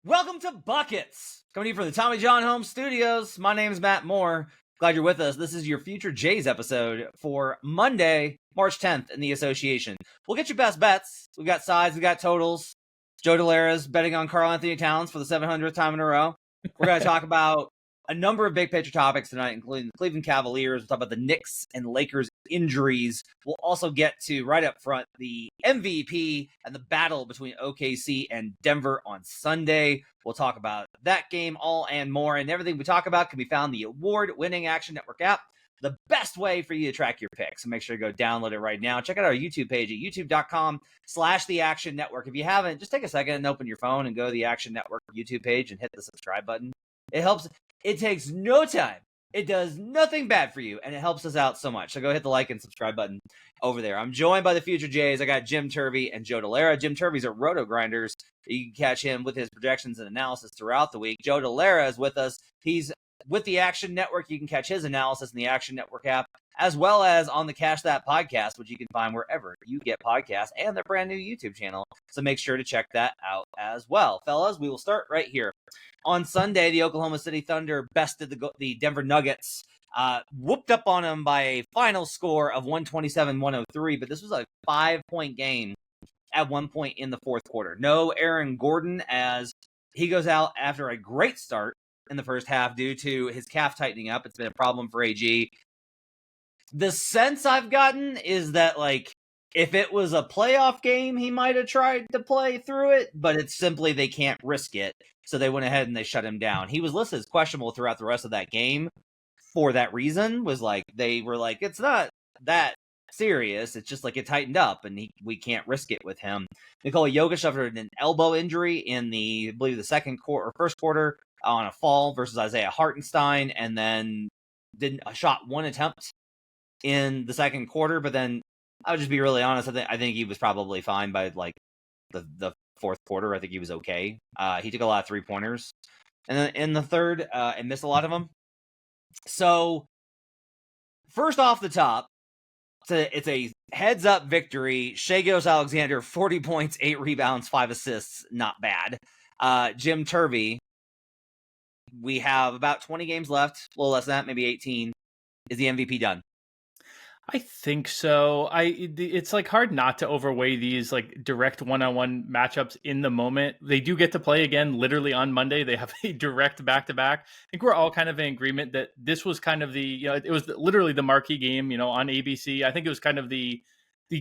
Welcome to Buckets, coming to you from the Tommy John Home Studios. My name is Matt Moore. Glad you're with us. This is your Future Jays episode for Monday, March 10th in the association. We'll get you best bets. We've got sides, we've got totals. Joe Dellera's betting on Karl-Anthony Towns for the 700th time in a row. We're going to talk about a number of big picture topics tonight, including the Cleveland Cavaliers. We'll talk about the Knicks and Lakers injuries. We'll also get to, right up front, the MVP and the battle between OKC and Denver on Sunday. We'll talk about that game, all and more. And everything we talk about can be found in the award-winning Action Network app, the best way for you to track your picks. So make sure to go download it right now. Check out our YouTube page at youtube.com/The Action Network. If you haven't, just take a second and open your phone and go to the Action Network YouTube page and hit the subscribe button. It helps. It takes no time. It does nothing bad for you, and it helps us out so much. So go hit the like and subscribe button over there. I'm joined by the Future Jays. I got Jim Turvey and Joe Dellera. Jim Turvey's at Roto Grinders. You can catch him with his projections and analysis throughout the week. Joe Dellera is with us. He's with the Action Network. You can catch his analysis in the Action Network app, as well as on the Cash That podcast, which you can find wherever you get podcasts, and their brand new YouTube channel. So make sure to check that out as well. Fellas, we will start right here. On Sunday, the Oklahoma City Thunder bested the Denver Nuggets, whooped up on them by a final score of 127-103, but this was a 5-point game at one point in the fourth quarter. No Aaron Gordon, as he goes out after a great start in the first half due to his calf tightening up. It's been a problem for AG. The sense I've gotten is that, like, if it was a playoff game, he might have tried to play through it, but it's simply they can't risk it. So they went ahead and they shut him down. He was listed as questionable throughout the rest of that game for that reason. Was like, they were like, it's not that serious. It's just like it tightened up and we can't risk it with him. Nikola Jokic suffered an elbow injury in the, I believe, the second quarter or first quarter on a fall versus Isaiah Hartenstein, and then shot one attempt in the second quarter, but then I would just be really honest. I think he was probably fine by like the fourth quarter. I think he was okay. He took a lot of 3-pointers, and then in the third, and missed a lot of them. So first off the top, it's a heads up victory. Shai Gilgeous-Alexander, 40 points, 8 rebounds, 5 assists. Not bad. Jim Turvey, we have about 20 games left, a little less than that, maybe 18. Is the MVP done? I think so. It's like hard not to overweigh these like direct one-on-one matchups in the moment. They do get to play again literally on Monday. They have a direct back-to-back. I think we're all kind of in agreement that this was kind of the, it was literally the marquee game, on ABC. I think it was kind of the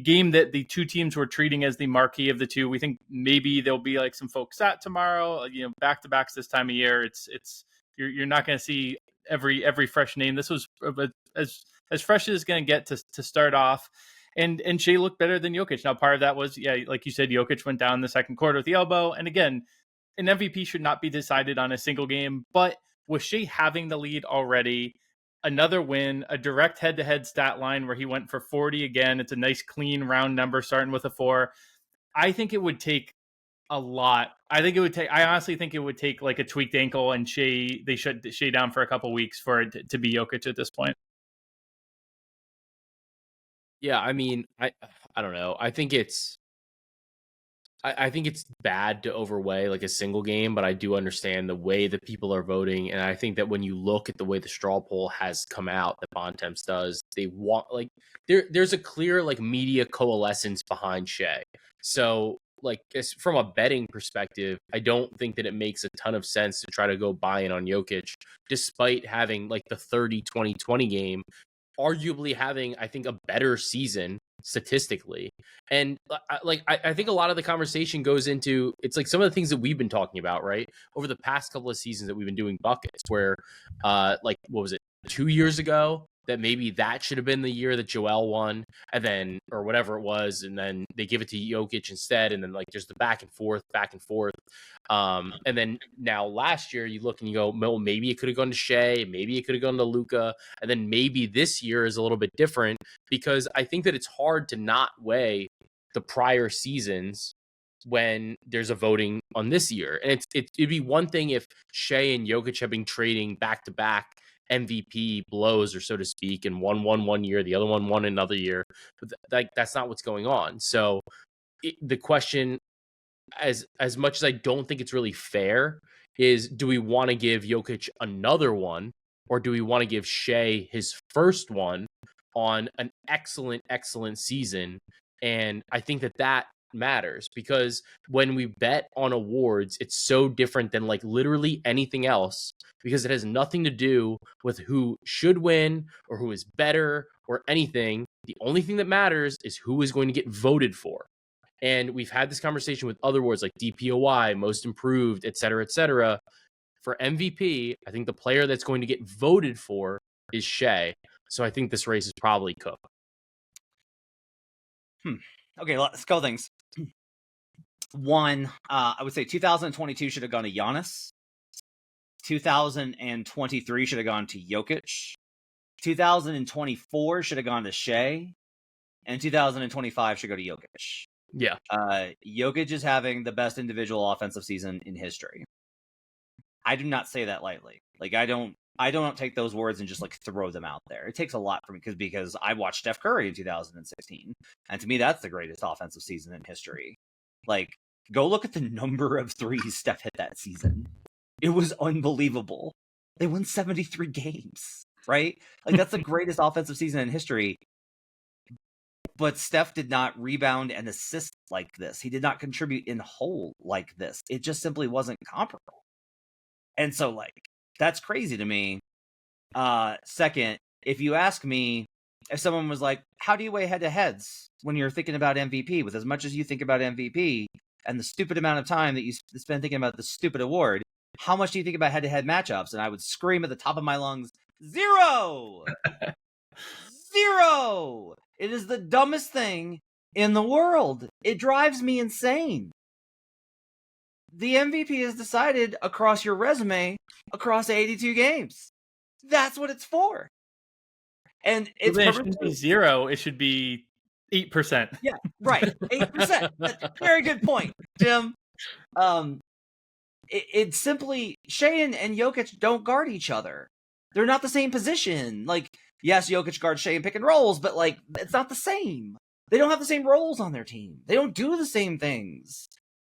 game that the two teams were treating as the marquee of the two. We think maybe there'll be like some folks at tomorrow, back-to-backs this time of year. You're not going to see every fresh name. This was as fresh as it's going to get to start off. And Shai looked better than Jokic. Now, part of that was, like you said, Jokic went down in the second quarter with the elbow. And again, an MVP should not be decided on a single game. But with Shai having the lead already, another win, a direct head-to-head stat line where he went for 40 again. It's a nice, clean, round number starting with a 4. I think it would take a lot. I honestly think it would take like a tweaked ankle and they shut Shai down for a couple weeks for it to be Jokic at this point. Yeah, I mean, I don't know. I think it's bad to overweigh like a single game, but I do understand the way that people are voting, and I think that when you look at the way the straw poll has come out that Bontemps does, they want like there's a clear like media coalescence behind Shai. So like from a betting perspective, I don't think that it makes a ton of sense to try to go buy in on Jokic, despite having like the 30-20-20 game, arguably having, I think, a better season statistically. And I think a lot of the conversation goes into, it's like some of the things that we've been talking about, right? Over the past couple of seasons that we've been doing buckets where like, what was it, 2 years ago? That maybe that should have been the year that Joel won, and then, or whatever it was, and then they give it to Jokic instead, and then like there's the back and forth. And then now last year you look and you go, well, maybe it could have gone to Shai, maybe it could have gone to Luka, and then maybe this year is a little bit different because I think that it's hard to not weigh the prior seasons when there's a voting on this year. And it'd be one thing if Shai and Jokic have been trading back to back MVP blows, or so to speak, and one year, the other one won another year. But that's not what's going on. So the question as much as I don't think it's really fair, is do we want to give Jokic another one, or do we want to give Shai his first one on an excellent season? And I think that matters, because when we bet on awards, it's so different than like literally anything else, because it has nothing to do with who should win or who is better or anything. The only thing that matters is who is going to get voted for. And we've had this conversation with other awards like DPOY, Most Improved, et cetera, et cetera. For MVP, I think the player that's going to get voted for is Shai. So I think this race is probably Cook. Okay, let's go things. One, I would say 2022 should have gone to Giannis. 2023 should have gone to Jokic. 2024 should have gone to Shai. And 2025 should go to Jokic. Yeah. Jokic is having the best individual offensive season in history. I do not say that lightly. Like, I don't take those words and just like throw them out there. It takes a lot for me because I watched Steph Curry in 2016, and to me that's the greatest offensive season in history. Like, go look at the number of threes Steph hit that season. It was unbelievable. They won 73 games, right? Like, that's the greatest offensive season in history. But Steph did not rebound and assist like this. He did not contribute in whole like this. It just simply wasn't comparable. And so, like, that's crazy to me. Second, if you ask me, if someone was like, how do you weigh head-to-heads when you're thinking about MVP? With as much as you think about MVP and the stupid amount of time that you spend thinking about the stupid award, how much do you think about head-to-head matchups? And I would scream at the top of my lungs, 0! 0! It is the dumbest thing in the world. It drives me insane. The MVP is decided across your resume across 82 games. That's what it's for. And it's it shouldn't be 0. It should be 8%. Yeah, right. 8%. That's a very good point, Jim. It's simply Shai and Jokic don't guard each other. They're not the same position. Like, yes, Jokic guards Shai in pick and rolls, but like, it's not the same. They don't have the same roles on their team. They don't do the same things.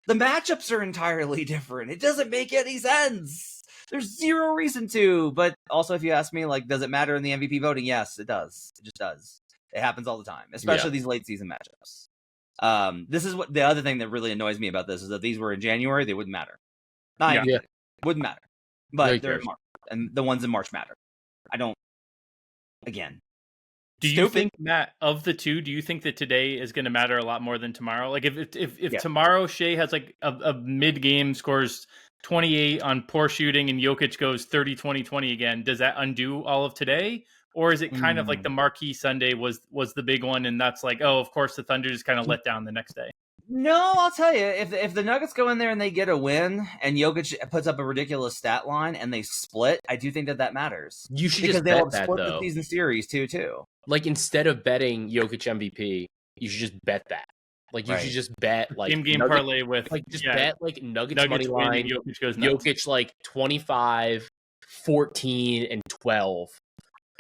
The matchups are entirely different. It doesn't make any sense. There's zero reason to. But also, if you ask me, like, does it matter in the MVP voting? Yes, it does. It just does. It happens all the time, especially these late season matchups. This is what the other thing that really annoys me about this is that these were in January. They wouldn't matter. Wouldn't matter. But they're in March, and the ones in March matter. I don't. Again. Do you think, Matt, of the two, do you think that today is going to matter a lot more than tomorrow? Like, if tomorrow Shai has like a mid-game, scores 28 on poor shooting, and Jokic goes 30, 20, 20 again, does that undo all of today? Or is it kind of like the marquee Sunday was the big one, and that's like, oh, of course the Thunder just kind of let down the next day? No, I'll tell you, if the Nuggets go in there and they get a win, and Jokic puts up a ridiculous stat line, and they split, I do think that matters. You should because just they'll bet that, split though. the season series too. Like, instead of betting Jokic MVP, you should just bet that. Like, you should just bet like game parlay with like bet like Nuggets money line. Jokic goes nuts. Jokic like 25, 14, and 12.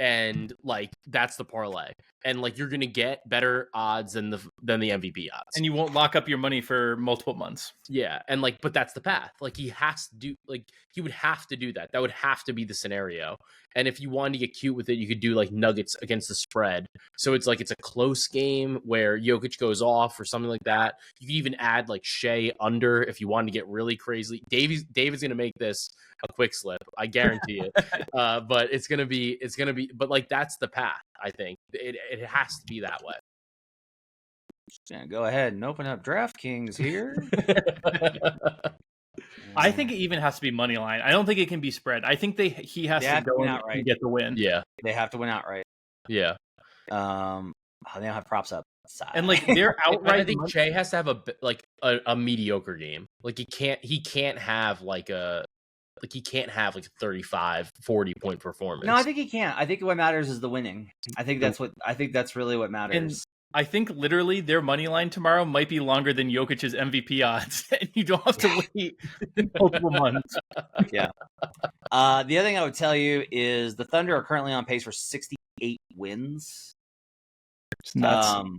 And like that's the parlay, and like you're gonna get better odds than the MVP odds, and you won't lock up your money for multiple months. Yeah, and like, but that's the path. Like he has to do, like he would have to do that. That would have to be the scenario. And if you wanted to get cute with it, you could do like Nuggets against the spread. So it's like it's a close game where Jokic goes off or something like that. You could even add like Shai under if you wanted to get really crazy. David's gonna make this a quick slip, I guarantee it. But it's gonna be, but like that's the path. I think it has to be that way. Yeah, go ahead and open up DraftKings here. I think it even has to be money line. I don't think it can be spread. I think he has to go and get the win. Yeah, they have to win outright. Yeah. They don't have props up. And like they're outright. I think Shai has to have a mediocre game. Like he can't have like a 35, 40 point performance. No, I think he can't. I think what matters is the winning. I think that's really what matters. And I think literally their money line tomorrow might be longer than Jokic's MVP odds, and you don't have to wait multiple months. Yeah. The other thing I would tell you is the Thunder are currently on pace for 68 wins. It's nuts.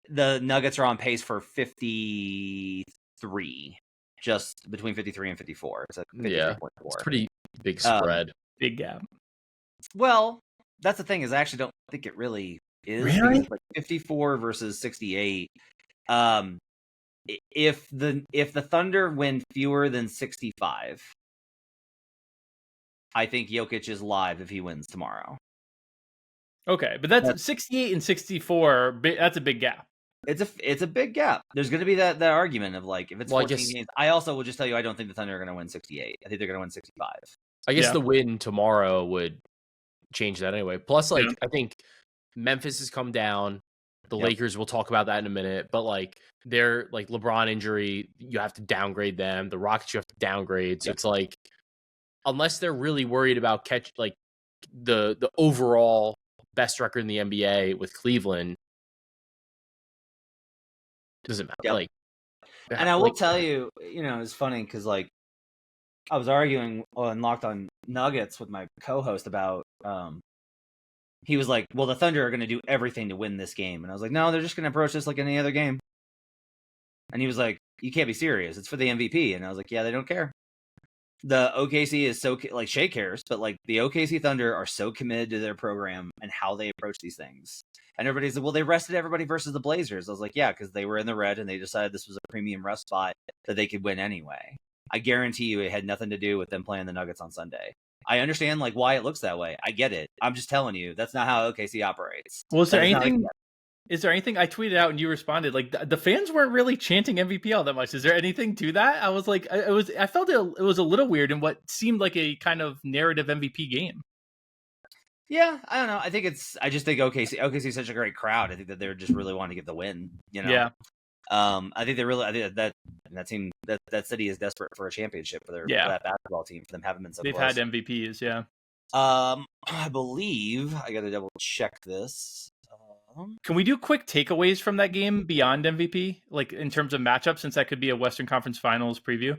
The Nuggets are on pace for 53. 53, just between 53 and 54. It's a 53.4. Yeah, it's pretty big Um, spread. Big gap. Well, that's the thing is I actually don't think it really is. Really? Because, like 54 versus 68. If the Thunder win fewer than 65, I think Jokic is live if he wins tomorrow. Okay, but that's 68 and 64. That's a big gap. It's a big gap. There's going to be that argument of like if it's Well, 14 games. I also will just tell you I don't think the Thunder are going to win 68. I think they're going to win 65. I guess Yeah. the win tomorrow would change that anyway. Plus, like Yeah. I think Memphis has come down. The Yep. Lakers, we'll talk about that in a minute. But like their like LeBron injury, you have to downgrade them. The Rockets, you have to downgrade. So Yep. it's like unless they're really worried about the overall best record in the NBA with Cleveland, doesn't matter. Yep. Like, And I will tell you, it's funny because like I was arguing on Locked On Nuggets with my co-host about he was like, well, the Thunder are going to do everything to win this game. And I was like, no, they're just going to approach this like any other game. And he was like, you can't be serious. It's for the MVP. And I was like, yeah, they don't care. The OKC is so, like, Shai cares, but like the OKC Thunder are so committed to their program and how they approach these things. And everybody's like, well, they rested everybody versus the Blazers. I was like, yeah, because they were in the red and they decided this was a premium rest spot that they could win anyway. I guarantee you it had nothing to do with them playing the Nuggets on Sunday. I understand like why it looks that way. I get it. I'm just telling you that's not how OKC operates. Well, is there anything? Is there anything I tweeted out and you responded? Like the fans weren't really chanting MVP all that much. Is there anything to that? I was like, I felt it was a little weird in what seemed like a kind of narrative MVP game. Yeah, I don't know. I just think OKC is such a great crowd. I think that they're just really wanting to get the win. Yeah. I think that team that city is desperate for a championship for that basketball team for them having been so they've close. had MVPs, yeah. I believe I got to double check this. Can we do quick takeaways from that game beyond MVP, like in terms of matchup, since that could be a Western Conference Finals preview?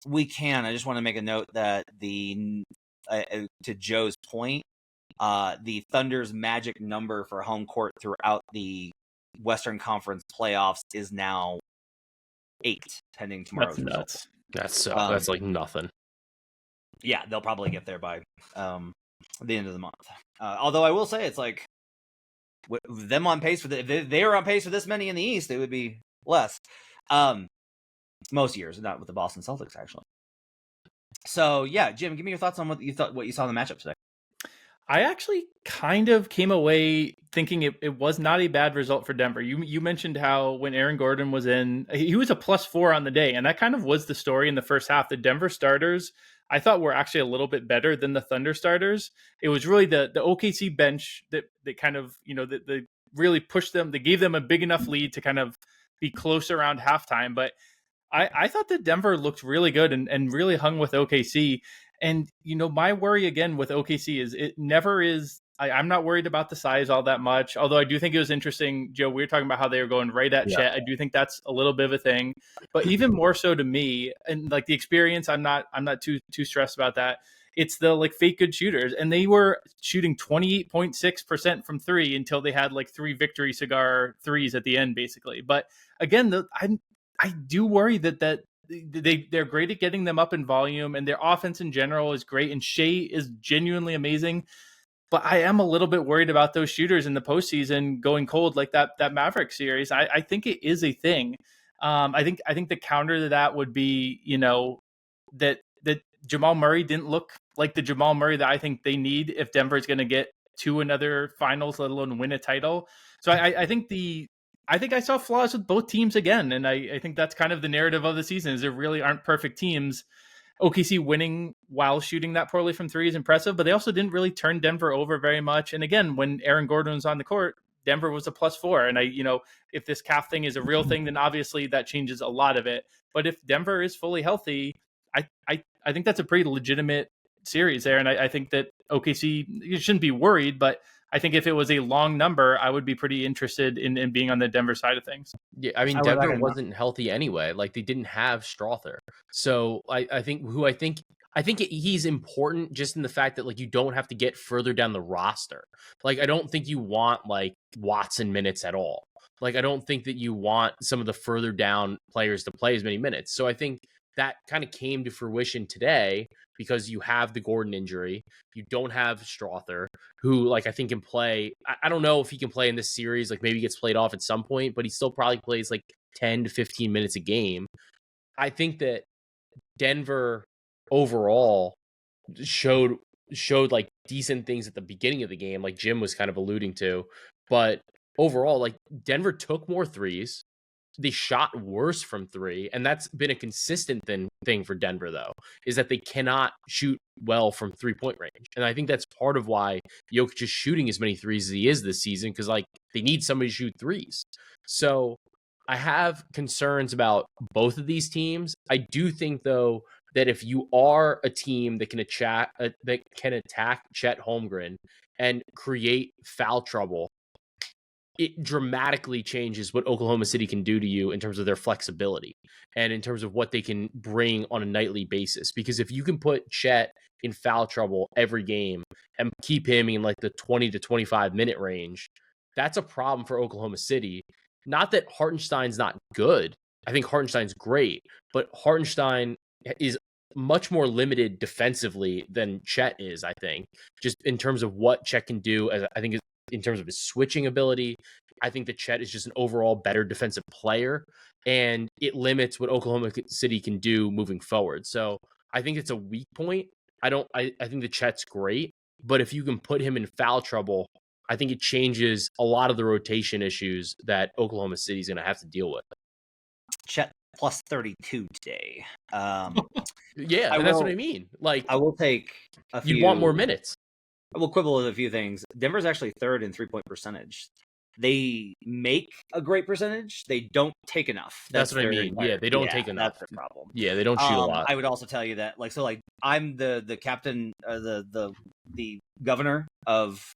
We can. I just want to make a note that to Joe's point, the Thunder's magic number for home court throughout the Western Conference playoffs is now 8, pending tomorrow's results. That's like nothing. Yeah, they'll probably get there by the end of the month. Although I will say it's like them on pace for if they were on pace for this many in the East, it would be less. Most years, not with the Boston Celtics, actually. So yeah, Jim, give me your thoughts on what you saw in the matchup today. I actually kind of came away thinking it was not a bad result for Denver. You mentioned how when Aaron Gordon was in, he was a +4 on the day, and that kind of was the story in the first half. The Denver starters, I thought, were actually a little bit better than the Thunder starters. It was really the OKC bench that kind of, that really pushed them. They gave them a big enough lead to kind of be close around halftime. But I thought that Denver looked really good and really hung with OKC. And, my worry again with OKC is it never is. I'm not worried about the size all that much, although I do think it was interesting, Joe, we were talking about how they were going right at Chet. I do think that's a little bit of a thing, but even more so to me and like the experience, I'm not too stressed about that. It's the like fake good shooters, and they were shooting 28.6% from 3 until they had like 3 victory cigar threes at the end, basically. But again, I do worry that they're great at getting them up in volume, and their offense in general is great, and Shai is genuinely amazing. But I am a little bit worried about those shooters in the postseason going cold like that Maverick series. I think it is a thing. I think the counter to that would be, that Jamal Murray didn't look like the Jamal Murray that I think they need if Denver is going to get to another finals, let alone win a title. So I think I saw flaws with both teams again, and I think that's kind of the narrative of the season is there really aren't perfect teams. OKC winning while shooting that poorly from 3 is impressive, but they also didn't really turn Denver over very much. And again, when Aaron Gordon was on the court, Denver was a +4. And if this calf thing is a real thing, then obviously that changes a lot of it. But if Denver is fully healthy, I think that's a pretty legitimate series there. And I think that OKC, you shouldn't be worried, but I think if it was a long number, I would be pretty interested in being on the Denver side of things. Yeah, I mean, Denver wasn't healthy anyway. Like they didn't have Strother. So I think he's important just in the fact that like you don't have to get further down the roster. Like I don't think you want like Watson minutes at all. Like, I don't think that you want some of the further down players to play as many minutes. So I think that kind of came to fruition today because you have the Gordon injury. You don't have Strother, who, like, I think can play. I don't know if he can play in this series. Like, maybe he gets played off at some point, but he still probably plays like 10 to 15 minutes a game. I think that Denver overall showed like decent things at the beginning of the game, like Jim was kind of alluding to. But overall, like, Denver took more threes. They shot worse from three, and that's been a consistent thing for Denver, though, is that they cannot shoot well from 3-point range. And I think that's part of why Jokic is shooting as many threes as he is this season, because, like, they need somebody to shoot threes. So I have concerns about both of these teams. I do think, though, that if you are a team that can attack Chet Holmgren and create foul trouble, it dramatically changes what Oklahoma City can do to you in terms of their flexibility and in terms of what they can bring on a nightly basis. Because if you can put Chet in foul trouble every game and keep him in like the 20 to 25 minute range, that's a problem for Oklahoma City. Not that Hartenstein's not good. I think Hartenstein's great, but Hartenstein is much more limited defensively than Chet is, I think, just in terms of what Chet can do. As I think in terms of his switching ability, I think that Chet is just an overall better defensive player, and it limits what Oklahoma City can do moving forward. So I think it's a weak point. I think that Chet's great, but if you can put him in foul trouble, I think it changes a lot of the rotation issues that Oklahoma City is going to have to deal with. Chet plus 32 today. Yeah, that's what I mean. Like, I will take a few. You want more minutes. I will quibble with a few things. Denver's actually third in 3-point percentage. They make a great percentage. They don't take enough. That's what I mean. Yeah, they don't take enough. That's the problem. Yeah, they don't shoot a lot. I would also tell you that, I'm the captain, the governor of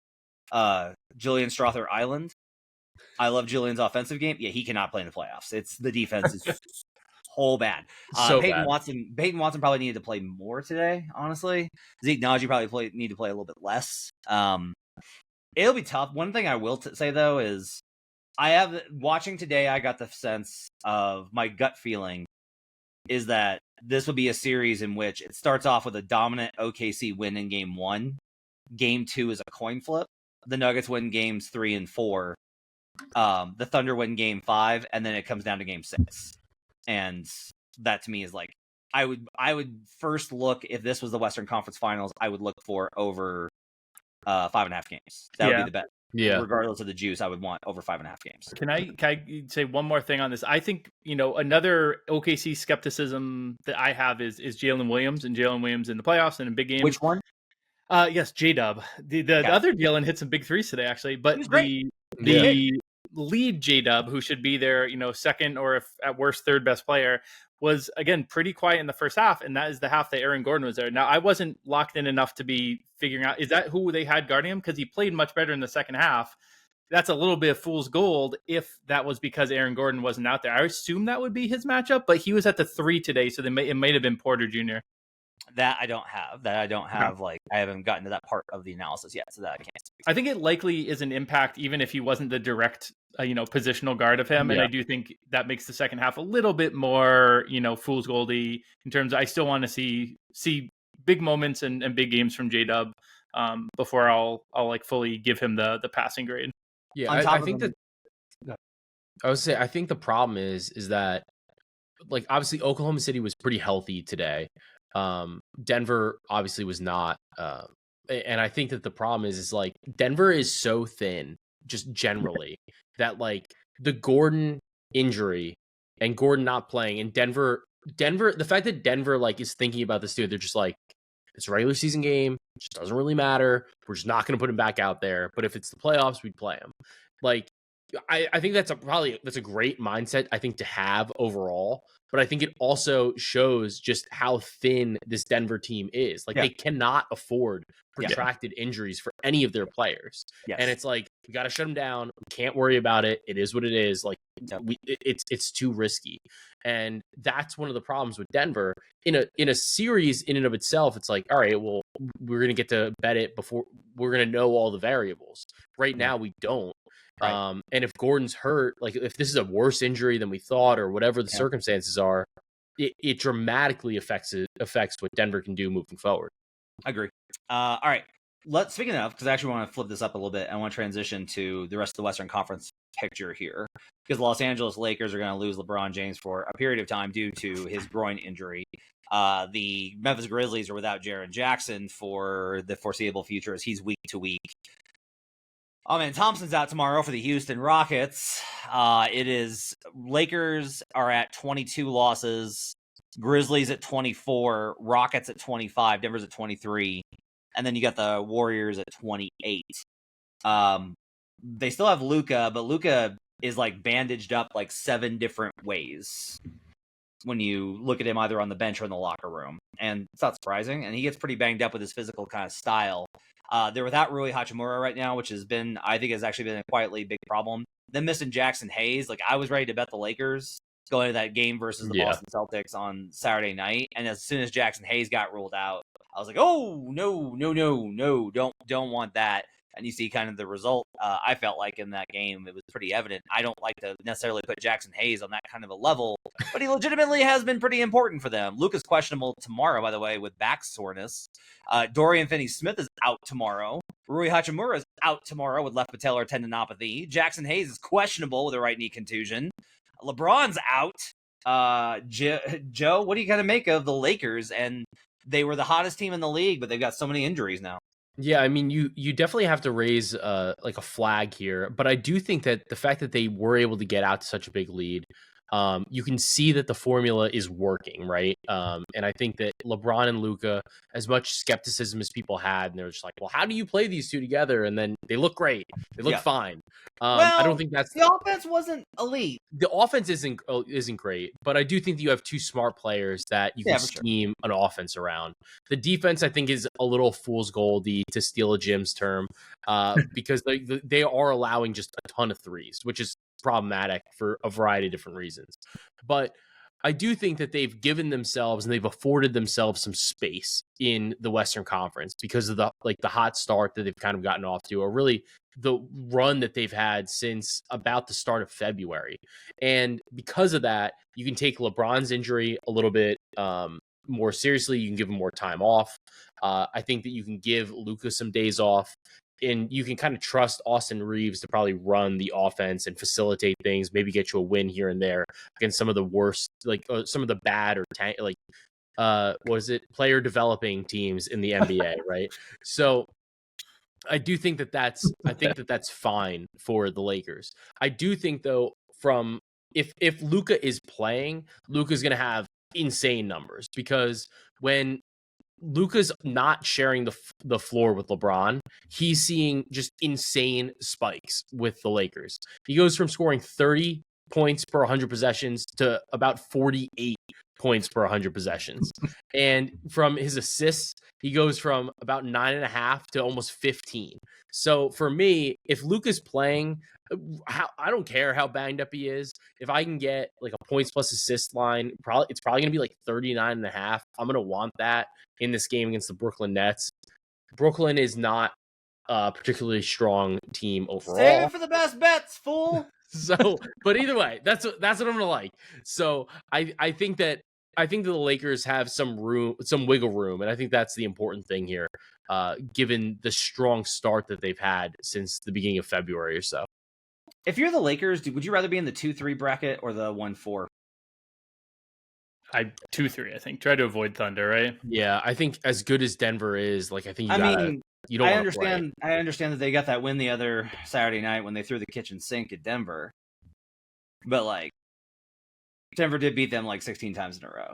Julian Strother Island. I love Julian's offensive game. Yeah, he cannot play in the playoffs. It's the defense is whole bad. Peyton Watson probably needed to play more today, honestly. Zeke Naji probably need to play a little bit less. It'll be tough. One thing I will say, though, is watching today, I got the sense of my gut feeling is that this will be a series in which it starts off with a dominant OKC win in game 1. Game 2 is a coin flip. The Nuggets win games 3 and 4. The Thunder win game 5, and then it comes down to game 6. And that to me is like, I would first look, if this was the Western Conference Finals, I would look for over 5.5 games. That would be the bet. Yeah. Regardless of the juice, I would want over 5.5 games. Can I say one more thing on this? I think, another OKC skepticism that I have is Jalen Williams in the playoffs and in big games. Which one? Yes, J-Dub. The other Jalen hit some big threes today, actually. But the lead J-Dub, who should be their, second or if at worst third best player, was again pretty quiet in the first half, and that is the half that Aaron Gordon was there. Now, I wasn't locked in enough to be figuring out, is that who they had guarding him? Because he played much better in the second half. That's a little bit of fool's gold if that was because Aaron Gordon wasn't out there. I assume that would be his matchup, but he was at the 3 today, so it may have been Porter Jr. That I don't have. I haven't gotten to that part of the analysis yet, so that I can't speak. I think it likely is an impact, even if he wasn't the direct, positional guard of him. Yeah. And I do think that makes the second half a little bit more, fool's goldy in terms of, I still want to see big moments and big games from J-Dub before I'll like fully give him the passing grade. Yeah, I think that I would say, I think the problem is that, like, obviously Oklahoma City was pretty healthy today. Denver obviously was not. And I think that the problem is like Denver is so thin just generally that, like, the Gordon injury and Gordon not playing, and Denver, the fact that Denver like is thinking about this too, they're just like, it's a regular season game, it just doesn't really matter. We're just not going to put him back out there. But if it's the playoffs, we'd play him. Like, I think that's a great mindset, I think, to have overall. But I think it also shows just how thin this Denver team is. Like, they cannot afford protracted injuries for any of their players. Yes. And it's like, we got to shut them down. We can't worry about it. It is what it is. Like, it's too risky. And that's one of the problems with Denver. In a series in and of itself, it's like, all right, well, we're going to get to bet it before we're going to know all the variables. Right now, we don't. Right. And if Gordon's hurt, like if this is a worse injury than we thought or whatever the Yeah. circumstances are, it dramatically affects what Denver can do moving forward. I agree. All right. Speaking of, because I actually want to flip this up a little bit. I want to transition to the rest of the Western Conference picture here, because Los Angeles Lakers are going to lose LeBron James for a period of time due to his groin injury. The Memphis Grizzlies are without Jaren Jackson for the foreseeable future, as he's week to week. Oh man, Thompson's out tomorrow for the Houston Rockets. It is Lakers are at 22 losses, Grizzlies at 24, Rockets at 25, Denver's at 23, and then you got the Warriors at 28. They still have Luka, but Luka is like bandaged up like 7 different ways when you look at him either on the bench or in the locker room, and it's not surprising. And he gets pretty banged up with his physical kind of style. They're without Rui Hachimura right now, which I think has actually been a quietly big problem. Then missing Jackson Hayes. Like, I was ready to bet the Lakers going into that game versus the Boston Celtics on Saturday night. And as soon as Jackson Hayes got ruled out, I was like, oh, no, don't want that. And you see kind of the result. I felt like in that game, it was pretty evident. I don't like to necessarily put Jackson Hayes on that kind of a level, but he legitimately has been pretty important for them. Luka's questionable tomorrow, by the way, with back soreness. Dorian Finney-Smith is out tomorrow. Rui Hachimura is out tomorrow with left patellar tendinopathy. Jackson Hayes is questionable with a right knee contusion. LeBron's out. Joe, what do you kind of make of the Lakers? And they were the hottest team in the league, but they've got so many injuries now. Yeah, I mean, you definitely have to raise like a flag here, but I do think that the fact that they were able to get out to such a big lead, you can see that the formula is working, right? And I think that LeBron and Luka, as much skepticism as people had, and they're just like, well, how do you play these two together? And then they look great, they look fine. I don't think that's the offense wasn't elite. The offense isn't great, but I do think that you have two smart players that you can scheme an offense around. The defense, I think, is a little fool's goldy, to steal a Jim's term, because they are allowing just a ton of threes, which is problematic for a variety of different reasons. But I do think that they've given themselves and they've afforded themselves some space in the Western Conference because of the hot start that they've kind of gotten off to, or really the run that they've had since about the start of February. And because of that, you can take LeBron's injury a little bit more seriously. You can give him more time off. I think that you can give Luka some days off, and you can kind of trust Austin Reeves to probably run the offense and facilitate things, maybe get you a win here and there against some of the worst, some of the bad or player developing teams in the NBA, right? So I do think that that's fine for the Lakers. I do think, though, if Luka is playing, Luka's going to have insane numbers, because when Luka's not sharing the floor with LeBron, he's seeing just insane spikes with the Lakers. He goes from scoring 30 points per 100 possessions to about 48 points per 100 possessions. And from his assists, he goes from about 9.5 to almost 15. So for me, if Luka's playing, I don't care how banged up he is. If I can get like a points plus assist line, it's probably going to be like 39.5. I'm going to want that in this game against the Brooklyn Nets. Brooklyn is not a particularly strong team overall. Save it for the best bets, fool. So, but either way, that's what I'm going to like. So I think that the Lakers have some wiggle room, and I think that's the important thing here, given the strong start that they've had since the beginning of February or so. If you're the Lakers, would you rather be in the 2-3 bracket or the 1-4? 2-3, I think. Try to avoid Thunder, right? Yeah, I think as good as Denver is, like, I think you don't. I understand that they got that win the other Saturday night when they threw the kitchen sink at Denver, but like, Denver did beat them like 16 times in a row.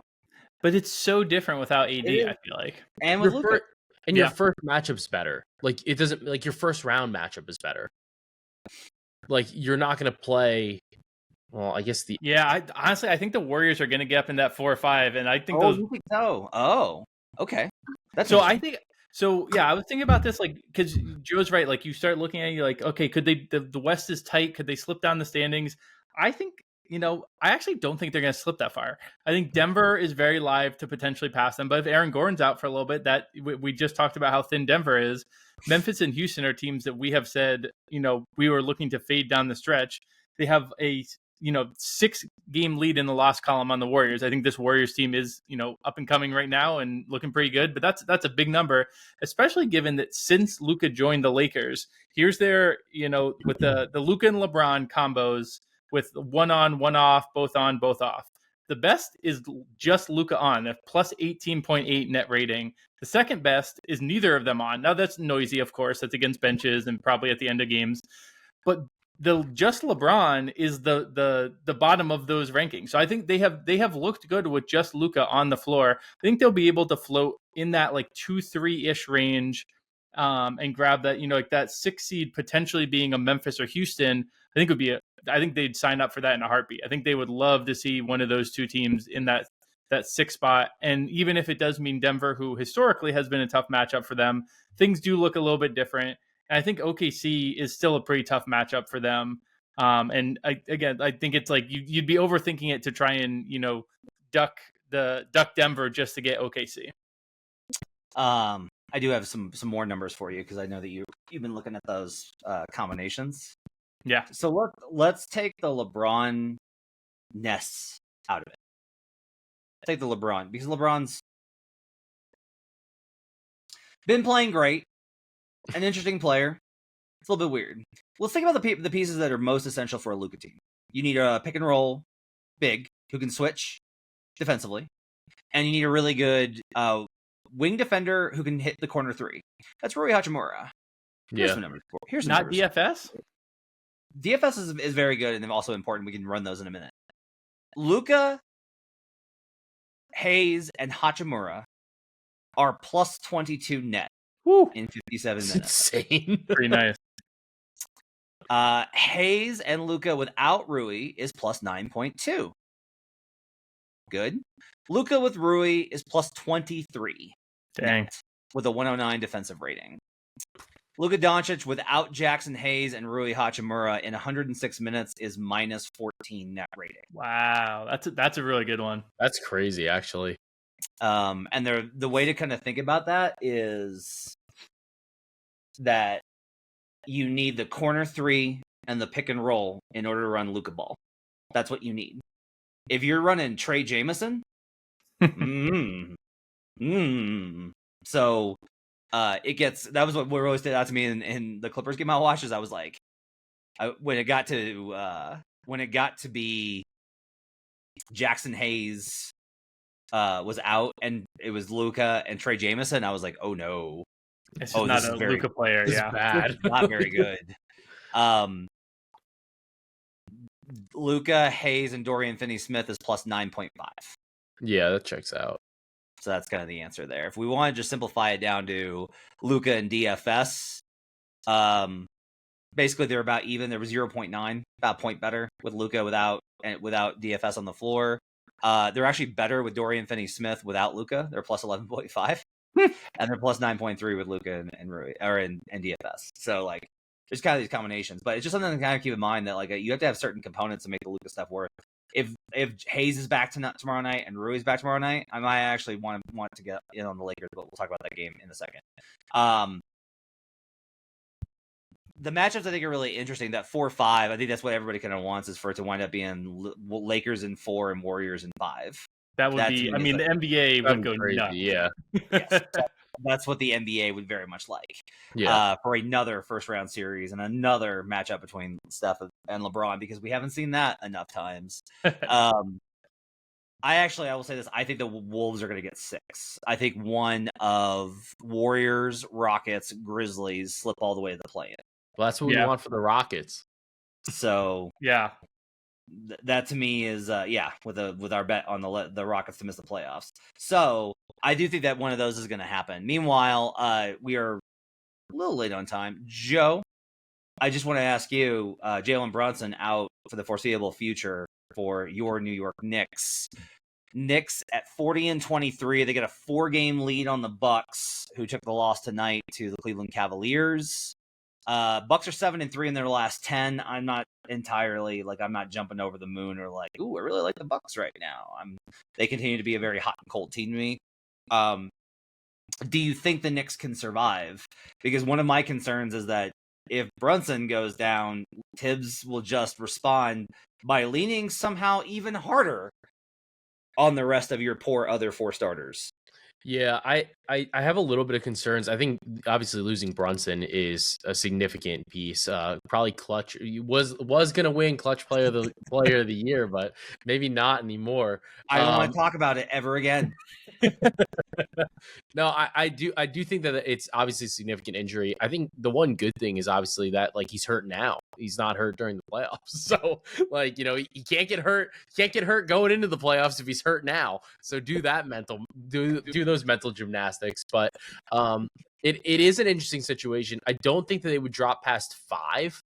But it's so different without AD, I feel like. And with Luka. And your first matchup's better. Like, it doesn't, like, your first round matchup is better. Like, you're not going to play. Well, I guess honestly, I think the Warriors are going to get up in that 4 or 5, and I think you think so? Oh, okay. That's so. I think so. Yeah, I was thinking about this, like, because Joe's right. Like, you start looking at it, you're like, okay, could they? The West is tight. Could they slip down the standings? I think I actually don't think they're going to slip that far. I think Denver is very live to potentially pass them. But if Aaron Gordon's out for a little bit, that we just talked about how thin Denver is. Memphis and Houston are teams that we have said, we were looking to fade down the stretch. They have a 6-game lead in the loss column on the Warriors. I think this Warriors team is, up and coming right now and looking pretty good, but that's a big number, especially given that since Luka joined the Lakers, here's their, with the Luka and LeBron combos with one on, one off, both on, both off. The best is just Luka on, a plus 18.8 net rating. The second best is neither of them on. Now that's noisy, of course. That's against benches and probably at the end of games. But the just LeBron is the bottom of those rankings. So I think they have looked good with just Luka on the floor. I think they'll be able to float in that like 2-3-ish range and grab that, like that 6 seed potentially being a Memphis or Houston. I think they'd sign up for that in a heartbeat. I think they would love to see one of those two teams in that 6 spot. And even if it does mean Denver, who historically has been a tough matchup for them, things do look a little bit different. And I think OKC is still a pretty tough matchup for them. And I think it's like you'd be overthinking it to try and, duck Denver just to get OKC. I do have some more numbers for you because I know that you've been looking at those combinations. Yeah. So let's take the LeBron nests out of it. Take the LeBron because LeBron's been playing great, an interesting player. It's a little bit weird. Let's think about the pieces that are most essential for a Luka team. You need a pick and roll big who can switch defensively, and you need a really good wing defender who can hit the corner three. That's Rui Hachimura. Here's some numbers. Here's some not numbers. DFS. DFS is very good and also important. We can run those in a minute. Luka, Hayes, and Hachimura are plus 22 net in 57 minutes. Insane. Pretty nice. Hayes and Luka without Rui is plus 9.2. Good. Luka with Rui is plus 23. Dang. With a 109 defensive rating. Luka Doncic without Jackson Hayes and Rui Hachimura in 106 minutes is minus 14 net rating. Wow, that's a really good one. That's crazy, actually. And the way to kind of think about that is that you need the corner three and the pick and roll in order to run Luka ball. That's what you need. If you're running Trey Jameson, so that was what really stood out to me in the Clippers game I watched. Is I was like, when it got to be Jackson Hayes was out and it was Luka and Trey Jameson, I was like, oh no, it's just not a Luka player. This Yeah, is bad. Not very good. Luka, Hayes, and Dorian Finney-Smith is plus 9.5. Yeah, that checks out. So that's kind of the answer there. If we want to just simplify it down to Luka and DFS, basically they're about even. There was 0.9, about a point better with Luka without DFS on the floor. They're actually better with Dorian Finney-Smith without Luka. They're plus 11.5, and they're plus 9.3 with Luka and Rui or in DFS. So like, there's kind of these combinations, but it's just something to kind of keep in mind that like you have to have certain components to make the Luka stuff work. If Hayes is back tomorrow night and Rui's back tomorrow night, I might actually want to get in on the Lakers, but we'll talk about that game in a second. The matchups I think are really interesting. That 4-5, I think that's what everybody kind of wants, is for it to wind up being Lakers in 4 and Warriors in 5. That would be. I mean, the NBA would go crazy. nuts. Yeah, yes, that's what the NBA would very much like. Yeah, for another first round series and another matchup between Steph and LeBron, because we haven't seen that enough times. I will say this. I think the Wolves are going to get 6. I think one of Warriors, Rockets, Grizzlies slip all the way to the play-in. well, that's what we want for the Rockets. So yeah, that to me is with our bet on the Rockets to miss the playoffs. So I do think that one of those is going to happen. Meanwhile, we are a little late on time. Joe, I just want to ask you, Jalen Brunson out for the foreseeable future for your New York Knicks. Knicks at 40-23. They get a 4-game lead on the Bucks, who took the loss tonight to the Cleveland Cavaliers. Bucks are 7-3 in their last 10. I'm not entirely I'm not jumping over the moon or ooh, I really like the Bucks right now. They continue to be a very hot and cold team to me. Do you think the Knicks can survive? Because one of my concerns is that if Brunson goes down, Tibbs will just respond by leaning somehow even harder on the rest of your poor other 4 starters. Yeah, I have a little bit of concerns. I think obviously losing Brunson is a significant piece. Probably clutch was going to win clutch player of the year, but maybe not anymore. I don't want to talk about it ever again. No, I do think that it's obviously a significant injury. I think the one good thing is obviously that he's hurt now. He's not hurt during the playoffs. So he can't get hurt. Can't get hurt going into the playoffs if he's hurt now. So do those mental gymnastics. But it is an interesting situation. I don't think that they would drop past 5.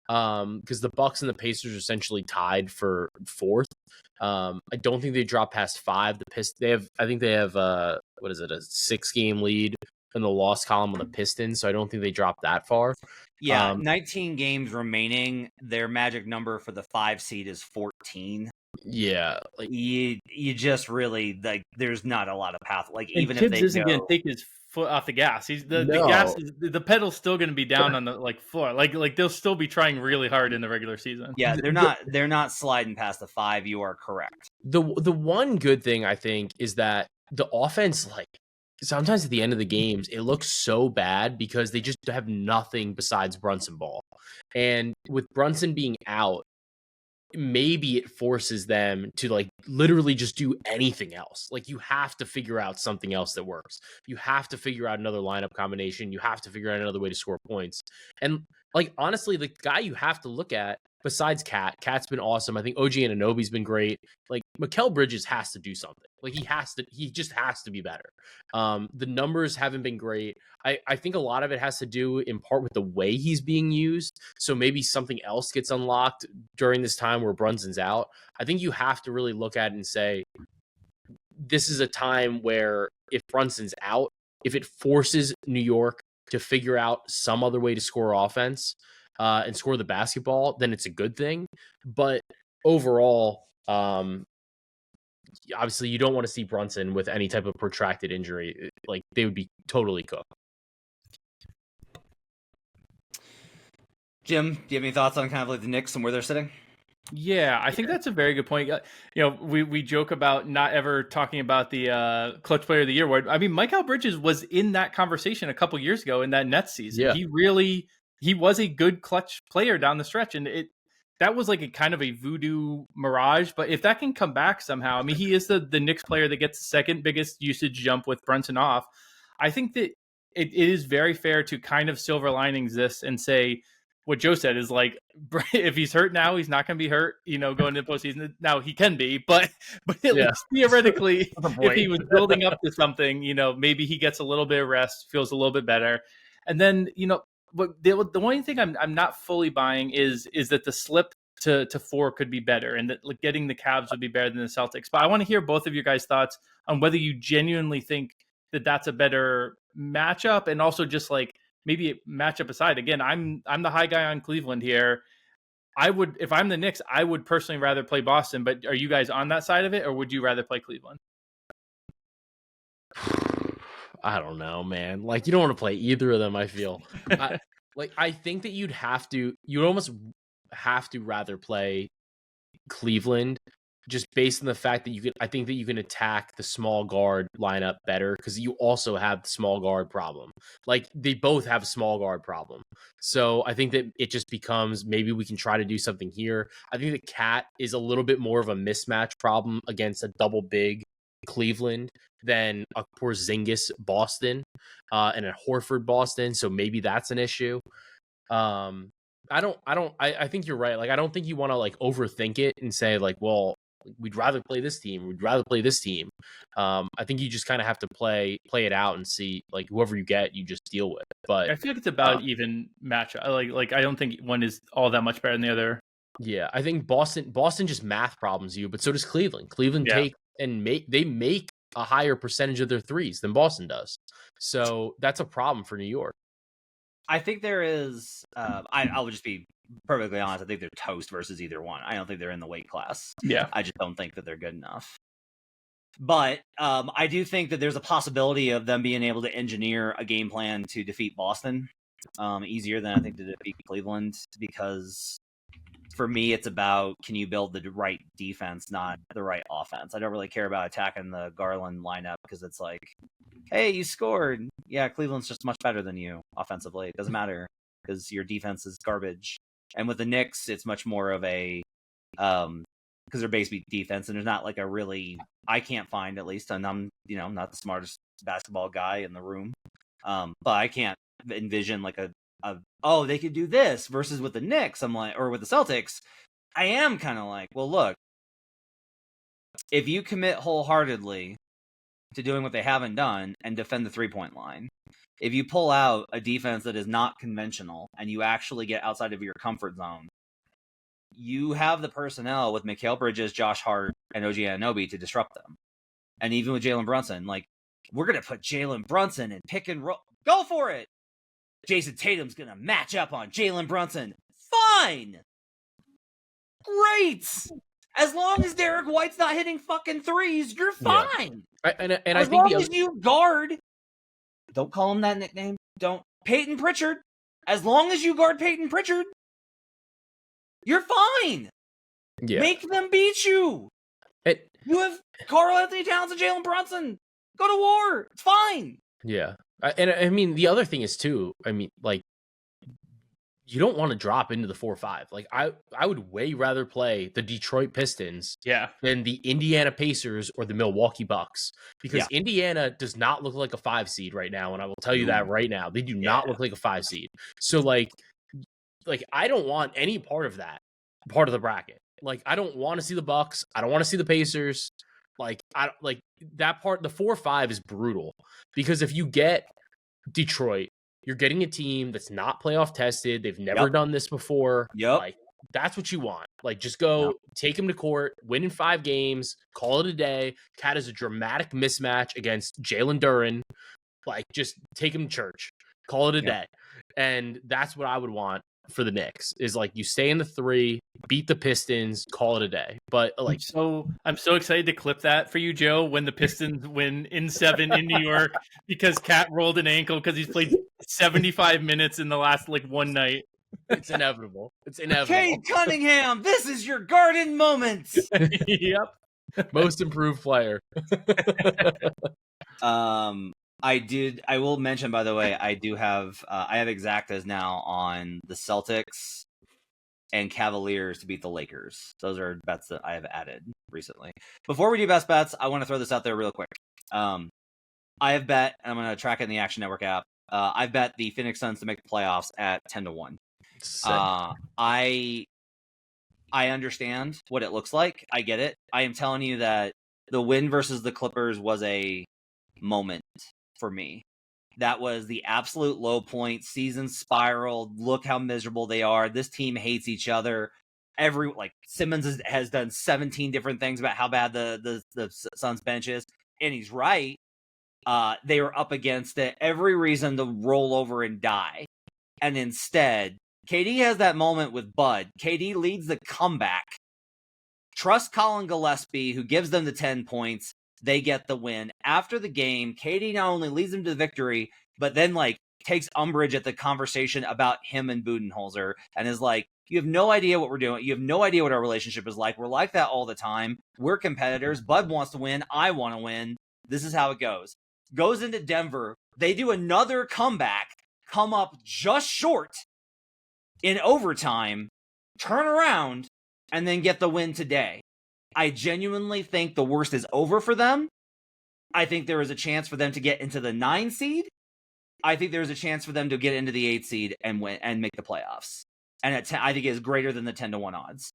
Because the Bucks and the Pacers are essentially tied for 4th. I don't think they drop past 5. I think they have a 6-game lead in the loss column on the Pistons, so I don't think they drop that far. Yeah, 19 games remaining. Their magic number for the 5 seed is 14. Yeah, you just really there's not a lot of path. Even Tibbs if they isn't going to take his foot off the gas. The gas the pedal's still going to be down on the floor. They'll still be trying really hard in the regular season. Yeah, they're not sliding past the 5. You are correct. The one good thing I think is that the offense, sometimes at the end of the games, it looks so bad because they just have nothing besides Brunson ball. And with Brunson being out, maybe it forces them to literally just do anything else. You have to figure out something else that works. You have to figure out another lineup combination. You have to figure out another way to score points. And honestly, the guy you have to look at besides Cat's been awesome. I think OG Anunoby's been great. Mikal Bridges has to do something. He just has to be better. The numbers haven't been great. I think a lot of it has to do in part with the way he's being used. So maybe something else gets unlocked during this time where Brunson's out. I think you have to really look at it and say, this is a time where if Brunson's out, if it forces New York to figure out some other way to score offense, and score the basketball, then it's a good thing. But overall, obviously you don't want to see Brunson with any type of protracted injury. They would be totally cooked. Jim, do you have any thoughts on kind of the Knicks and where they're sitting? Yeah, I think that's a very good point. We joke about not ever talking about the clutch player of the year award. I mean, Mikal Bridges was in that conversation a couple years ago in that Nets season. Yeah. He was a good clutch player down the stretch, and that was a kind of a voodoo mirage. But if that can come back somehow, I mean, he is the Knicks player that gets the second biggest usage jump with Brunson off. I think that it is very fair to kind of silver linings this and say what Joe said is if he's hurt now, he's not going to be hurt, going into the postseason. Now he can be, but at least theoretically, if he was building up to something, maybe he gets a little bit of rest, feels a little bit better. And then, but the only thing I'm not fully buying is that the slip to 4 could be better, and that getting the Cavs would be better than the Celtics. But I want to hear both of your guys' thoughts on whether you genuinely think that that's a better matchup, and also just maybe matchup aside. Again, I'm the high guy on Cleveland here. If I'm the Knicks, I would personally rather play Boston. But are you guys on that side of it, or would you rather play Cleveland? I don't know, man. You don't want to play either of them, I feel. I think that you'd almost have to rather play Cleveland just based on the fact that I think that you can attack the small guard lineup better because you also have the small guard problem. They both have a small guard problem. So I think that it just becomes, maybe we can try to do something here. I think the Cat is a little bit more of a mismatch problem against a double big Cleveland than a Porzingis Boston and a Horford Boston. So maybe that's an issue. I think you're right. I don't think you want to overthink it and say well, we'd rather play this team. We'd rather play this team. I think you just kind of have to play it out and see whoever you get, you just deal with. But I feel it's about even matchup. I don't think one is all that much better than the other. Yeah, I think Boston just math problems you, but so does Cleveland. Cleveland take and make a higher percentage of their threes than Boston does. So that's a problem for New York. I think there is. I'll just be perfectly honest. I think they're toast versus either one. I don't think they're in the weight class. Yeah. I just don't think that they're good enough. But I do think that there's a possibility of them being able to engineer a game plan to defeat Boston easier than I think to defeat Cleveland, because for me, it's about, can you build the right defense, not the right offense. I don't really care about attacking the Garland lineup because it's like, hey, you scored. Yeah, Cleveland's just much better than you offensively. It doesn't matter because your defense is garbage. And with the Knicks, it's much more of a because they're base defense, and there's not like a really, I can't find, at least, and I'm not the smartest basketball guy in the room, but I can't envision like a oh, they could do this versus with the Knicks. I'm like, or with the Celtics, I am kind of like, well, look, if you commit wholeheartedly to doing what they haven't done and defend the 3-point line, if you pull out a defense that is not conventional and you actually get outside of your comfort zone, you have the personnel with Mikal Bridges, Josh Hart, and OG Anunoby to disrupt them. And even with Jalen Brunson, like, we're going to put Jalen Brunson in pick and roll. Go for it! Jason Tatum's going to match up on Jalen Brunson. Fine! Great! As long as Derek White's not hitting fucking threes, you're fine! Yeah. And I as think long as you guard, don't call him that nickname, Peyton Pritchard. As long as you guard Peyton Pritchard, you're fine. Yeah. Make them beat you. You have Karl-Anthony Towns and Jalen Brunson. Go to war. It's fine. Yeah. And I mean, the other thing is too, I mean, like, you don't want to drop into the 4-5. Like, I would way rather play the Detroit Pistons than the Indiana Pacers or the Milwaukee Bucks, because Indiana does not look like a 5 seed right now, and I will tell you that right now. They do not look like a 5 seed. So like I don't want any part of that part of the bracket. Like, I don't want to see the Bucks. I don't want to see the Pacers. Like, that part. The 4-5 is brutal, because if you get Detroit, you're getting a team that's not playoff tested. They've never done this before. Like, that's what you want. Like, just go take them to court, win in 5 games, call it a day. Cat is a dramatic mismatch against Jalen Duren. Like, just take him to church, call it a day. And that's what I would want for the Knicks, is like, you stay in the 3, beat the Pistons, call it a day. But like, I'm so excited to clip that for you, Joe, when the Pistons win in 7 in New York, because Cat rolled an ankle because he's played 75 minutes in the last one night. It's inevitable. It's inevitable. Cade Cunningham, this is your garden moment. Yep. Most improved player. I will mention, by the way, I have exactas now on the Celtics and Cavaliers to beat the Lakers. Those are bets that I have added recently. Before we do best bets, I want to throw this out there real quick. I have bet, and I'm going to track it in the Action Network app. I've bet the Phoenix Suns to make the playoffs at 10-1. I understand what it looks like. I get it. I am telling you that the win versus the Clippers was a moment for me. That was the absolute low point. Season spiraled. Look how miserable they are. This team hates each other. Simmons has done 17 different things about how bad the Suns bench is, and he's right. They were up against it. Every reason to roll over and die. And instead, KD has that moment with Bud. KD leads the comeback. Trust Colin Gillespie, who gives them the 10 points. They get the win. After the game, KD not only leads them to the victory, but then takes umbrage at the conversation about him and Budenholzer, and is like, you have no idea what we're doing. You have no idea what our relationship is like. We're like that all the time. We're competitors. Bud wants to win. I want to win. This is how it goes. Goes into Denver. They do another comeback, come up just short in overtime, turn around, and then get the win today. I genuinely think the worst is over for them. I think there is a chance for them to get into the 9 seed. I think there's a chance for them to get into the 8 seed and win and make the playoffs. And I think it is greater than the 10-1 odds.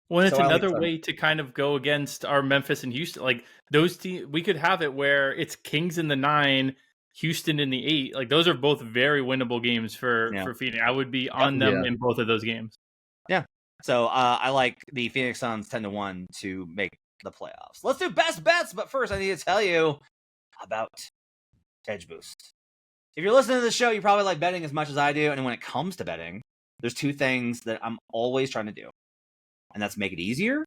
Well, it's another way to kind of go against our Memphis and Houston. Like, those teams, we could have it where it's Kings in the 9, Houston in the 8. Like, those are both very winnable games for Phoenix. I would be on them in both of those games. Yeah. So I like the Phoenix Suns 10-1 to make the playoffs. Let's do best bets, but first I need to tell you about Edge Boost. If you're listening to the show, you probably like betting as much as I do. And when it comes to betting, there's two things that I'm always trying to do. And that's make it easier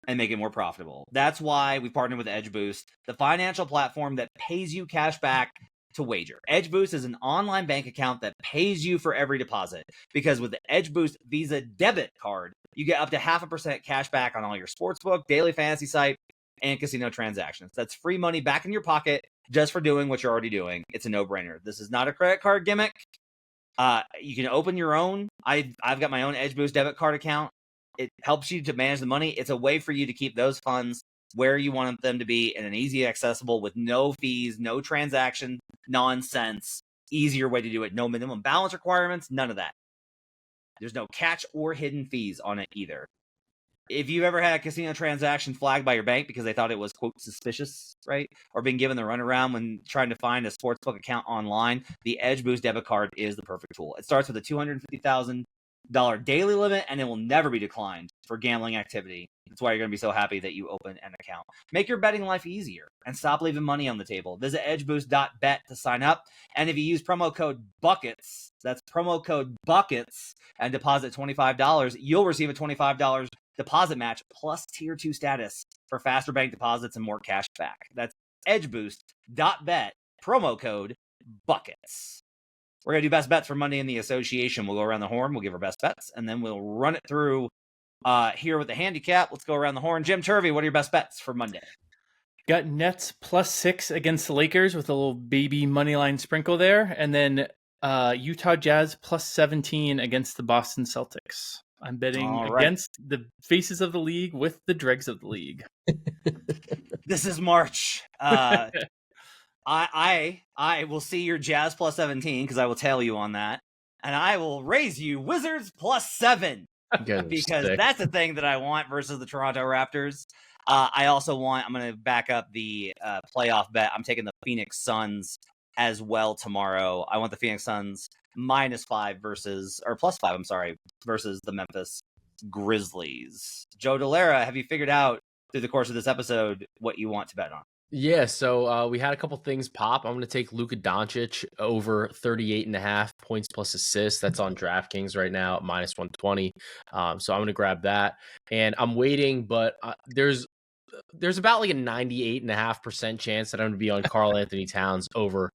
and make it more profitable. That's why we partnered with Edge Boost, the financial platform that pays you cash back to wager. Edge Boost is an online bank account that pays you for every deposit. Because with the Edge Boost Visa debit card, you get up to 0.5% cash back on all your sportsbook, daily fantasy site, and casino transactions. That's free money back in your pocket just for doing what you're already doing. It's a no-brainer. This is not a credit card gimmick. You can open your own. I've got my own Edge Boost debit card account. It helps you to manage the money. It's a way for you to keep those funds where you want them to be in an easy, accessible, with no fees, no transaction nonsense, easier way to do it. No minimum balance requirements, none of that. There's no catch or hidden fees on it either. If you've ever had a casino transaction flagged by your bank because they thought it was, quote, suspicious, right? Or being given the runaround when trying to find a sportsbook account online, the Edge Boost debit card is the perfect tool. It starts with a $250,000 daily limit, and it will never be declined for gambling activity. That's why you're going to be so happy that you open an account. Make your betting life easier and stop leaving money on the table. Visit edgeboost.bet to sign up. And if you use promo code BUCKETS, that's promo code BUCKETS, and deposit $25, you'll receive a $25 deposit match plus tier 2 status for faster bank deposits and more cash back. That's edgeboost.bet, promo code BUCKETS. We're going to do best bets for Monday in the association. We'll go around the horn. We'll give our best bets, and then we'll run it through here with the handicap. Let's go around the horn. Jim Turvey, what are your best bets for Monday? Got Nets +6 against the Lakers with a little baby money line sprinkle there. And then Utah Jazz +17 against the Boston Celtics. I'm betting against the faces of the league with the dregs of the league. This is March. I will see your Jazz +17 because I will tail you on that. And I will raise you Wizards +7 because that's the thing that I want versus the Toronto Raptors. I also want, I'm going to back up the playoff bet. I'm taking the Phoenix Suns as well tomorrow. I want the Phoenix Suns -5 versus, or +5, I'm sorry, versus the Memphis Grizzlies. Joe Dellera, have you figured out through the course of this episode what you want to bet on? Yeah, so we had a couple things pop. I'm going to take Luka Doncic over 38.5 points plus assists. That's on DraftKings right now at -120. So I'm going to grab that. And I'm waiting, but there's about like a 98.5% chance that I'm going to be on Karl-Anthony Towns over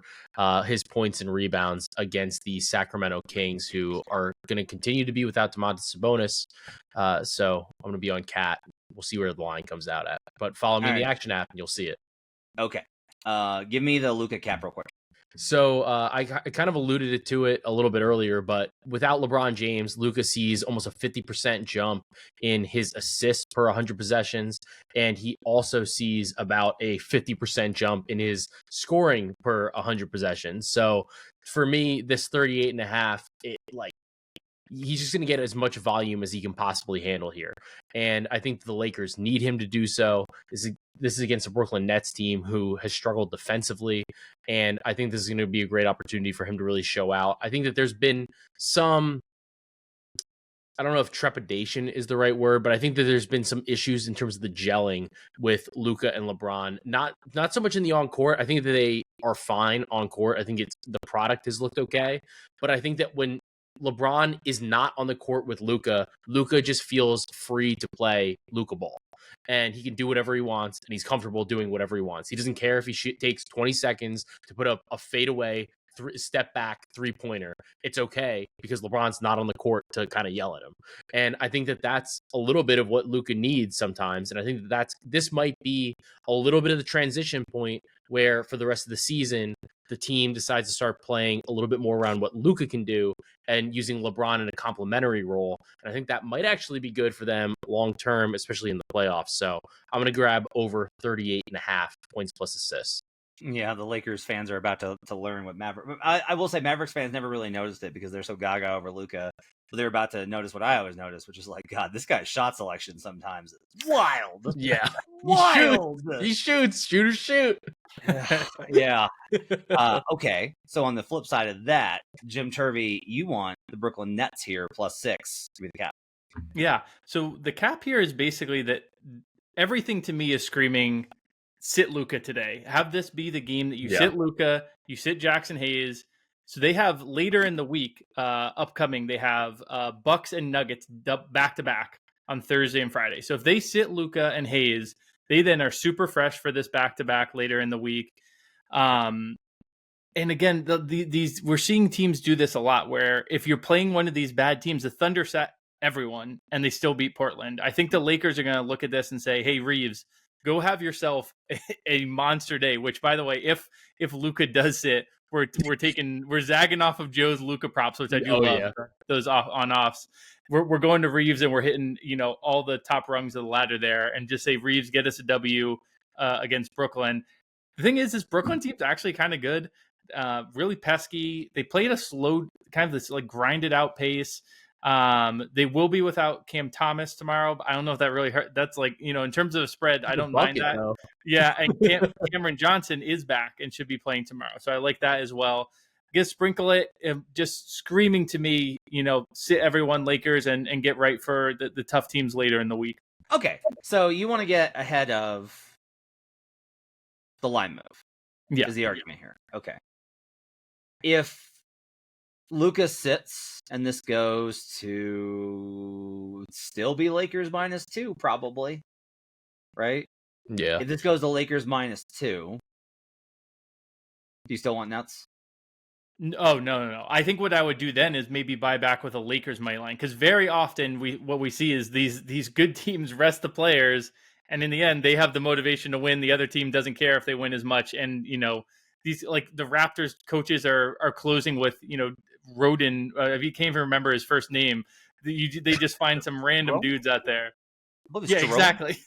his points and rebounds against the Sacramento Kings, who are going to continue to be without Domantas Sabonis. So I'm going to be on Cat. We'll see where the line comes out at. But follow me in the Action app and you'll see it. Okay. Give me the Luka cap real quick. So I kind of alluded to it a little bit earlier, but without LeBron James, Luka sees almost a 50% jump in his assists per 100 possessions, and he also sees about a 50% jump in his scoring per 100 possessions. So for me, this 38.5, he's just going to get as much volume as he can possibly handle here. And I think the Lakers need him to do so. This is against a Brooklyn Nets team who has struggled defensively. And I think this is going to be a great opportunity for him to really show out. I think that there's been some, I don't know if trepidation is the right word, but I think that there's been some issues in terms of the gelling with Luka and LeBron. Not so much in the on-court. I think that they are fine on court. I think the product has looked okay. But I think that when LeBron is not on the court with Luka, Luka just feels free to play Luka ball. And he can do whatever he wants, and he's comfortable doing whatever he wants. He doesn't care if he takes 20 seconds to put up a fadeaway, step back three-pointer. It's okay because LeBron's not on the court to kind of yell at him. And I think that that's a little bit of what Luka needs sometimes. And I think that this might be a little bit of the transition point where for the rest of the season, the team decides to start playing a little bit more around what Luka can do and using LeBron in a complementary role. And I think that might actually be good for them long-term, especially in the playoffs. So I'm going to grab over 38.5 points plus assists. Yeah, the Lakers fans are about to learn what I will say Mavericks fans never really noticed it because they're so gaga over Luka. But they're about to notice what I always notice, which is like, God, this guy's shot selection sometimes is wild. Yeah. Wild. He shoots. Shoot or shoot. Yeah. Okay. So on the flip side of that, Jim Turvey, you want the Brooklyn Nets here +6 to be the cap. Yeah. So the cap here is basically that everything to me is screaming sit Luka today. Have this be the game that you sit Luka, you sit Jackson Hayes. So they have later in the week, upcoming, they have Bucks and Nuggets back to back on Thursday and Friday. So if they sit Luka and Hayes, they then are super fresh for this back to back later in the week. And again, these we're seeing teams do this a lot, where if you're playing one of these bad teams, the Thunder sat everyone and they still beat Portland. I think the Lakers are going to look at this and say, "Hey, Reeves, go have yourself a monster day." Which, by the way, if Luka does sit, we're zagging off of Joe's Luka props, which I do love. Yeah. Those on-offs. We're going to Reeves and we're hitting all the top rungs of the ladder there, and just say, Reeves, get us a W against Brooklyn. The thing is Brooklyn team's actually kind of good. Really pesky. They played a slow, kind of this like grinded out pace. They will be without Cam Thomas tomorrow, but I don't know if that really hurt. That's like, in terms of a spread, I don't mind that. Though. Yeah, and Cameron Johnson is back and should be playing tomorrow, so I like that as well. Just sprinkle it, just screaming to me, sit everyone Lakers and get right for the tough teams later in the week. Okay, so you want to get ahead of the line move. Yeah, is the argument here. Okay. If Luka sits and this goes to still be Lakers -2, probably, right? Yeah. If this goes to Lakers -2, do you still want Nets? Oh, no. I think what I would do then is maybe buy back with a Lakers money line, because very often what we see is these good teams rest the players, and in the end they have the motivation to win. The other team doesn't care if they win as much, and these, like, the Raptors coaches are closing with Roden. If you can't even remember his first name, they just find some random dudes out there. Yeah, exactly.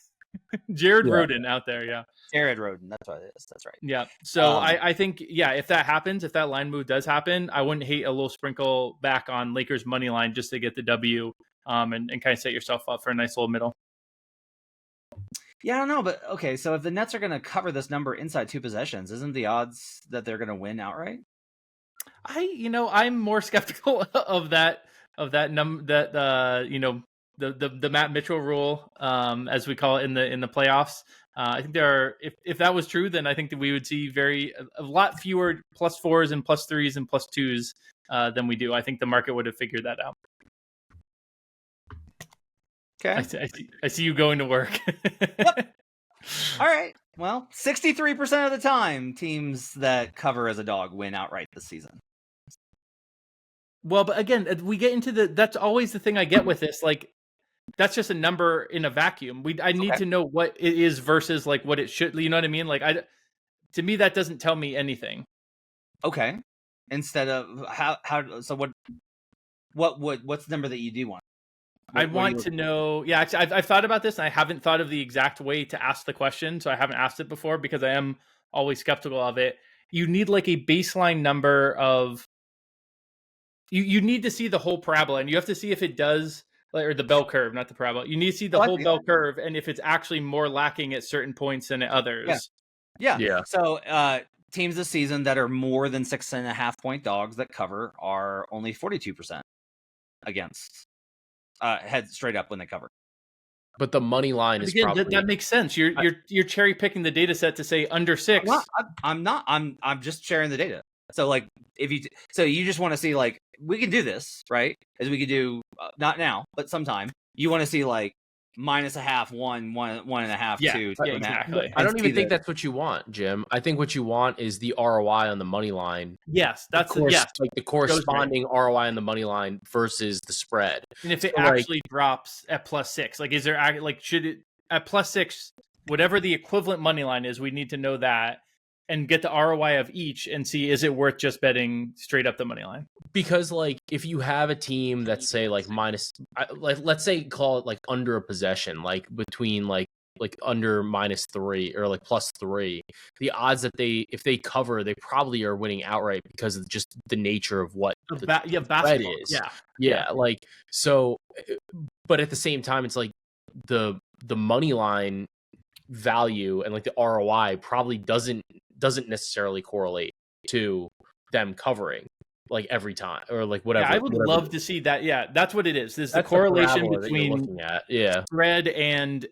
Jared Roden out there. Yeah, Jared Roden. That's what it is. That's right. Yeah. So I think, if that happens, if that line move does happen, I wouldn't hate a little sprinkle back on Lakers money line just to get the W, and kind of set yourself up for a nice little middle. Yeah, I don't know, but okay. So if the Nets are going to cover this number inside 2 possessions, isn't the odds that they're going to win outright? I'm more skeptical of that the Matt Mitchell rule, as we call it in the playoffs. I think if that was true, then I think that we would see a lot fewer +4s and +3s and +2s than we do. I think the market would have figured that out. Okay. I see you going to work. Yep. All right. Well, 63% of the time, teams that cover as a dog win outright this season. Well, but again, we get into that's always the thing I get with this. Like, that's just a number in a vacuum. I need to know what it is versus like what it should. You know what I mean? Like, to me, that doesn't tell me anything. Okay. Instead of how so what's the number that you do want? I want to know. Yeah, actually, I've thought about this, and I haven't thought of the exact way to ask the question, so I haven't asked it before because I am always skeptical of it. You need like a baseline number of. You need to see the whole parabola, and you have to see if it does, or the bell curve, not the parabola. You need to see the whole bell curve, and if it's actually more lacking at certain points than at others. Yeah. So teams this season that are more than 6.5 point dogs that cover are only 42% against. Head straight up when they cover. But the money line is probably that makes sense. You're cherry picking the data set to say under 6. Well, I'm not. I'm just sharing the data. So like so you just want to see like we can do this, right? As we could do not now, but sometime. You want to see like -0.5, 1, 1.5, 2. Yeah, exactly. I don't even think that's what you want, Jim. I think what you want is the ROI on the money line. Yes, that's like the corresponding ROI on the money line versus the spread. And if it actually drops at +6, like is there like should it at +6, whatever the equivalent money line is, we need to know that and get the ROI of each and see, is it worth just betting straight up the money line? Because like if you have a team that's say like let's say call it like under a possession, like between like under -3 or like +3, the odds that if they cover, they probably are winning outright because of just the nature of what the spread is. Yeah. Like, so, but at the same time, it's like the money line value and like the ROI probably doesn't necessarily correlate to them covering like every time or like whatever. Yeah, I would love to see that. Yeah, that's what it is. There's the correlation between spread and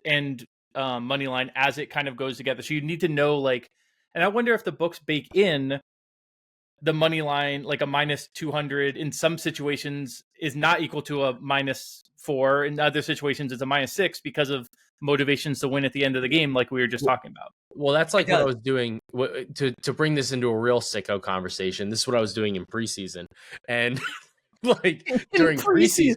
money line as it kind of goes together. So you need to know, like, and I wonder if the books bake in the money line, like a minus 200 in some situations is not equal to a -4. In other situations, it's a -6 because of motivations to win at the end of the game, like we were just talking about. Well, that's like what I was doing to bring this into a real sicko conversation. This is what I was doing in preseason, and like during preseason.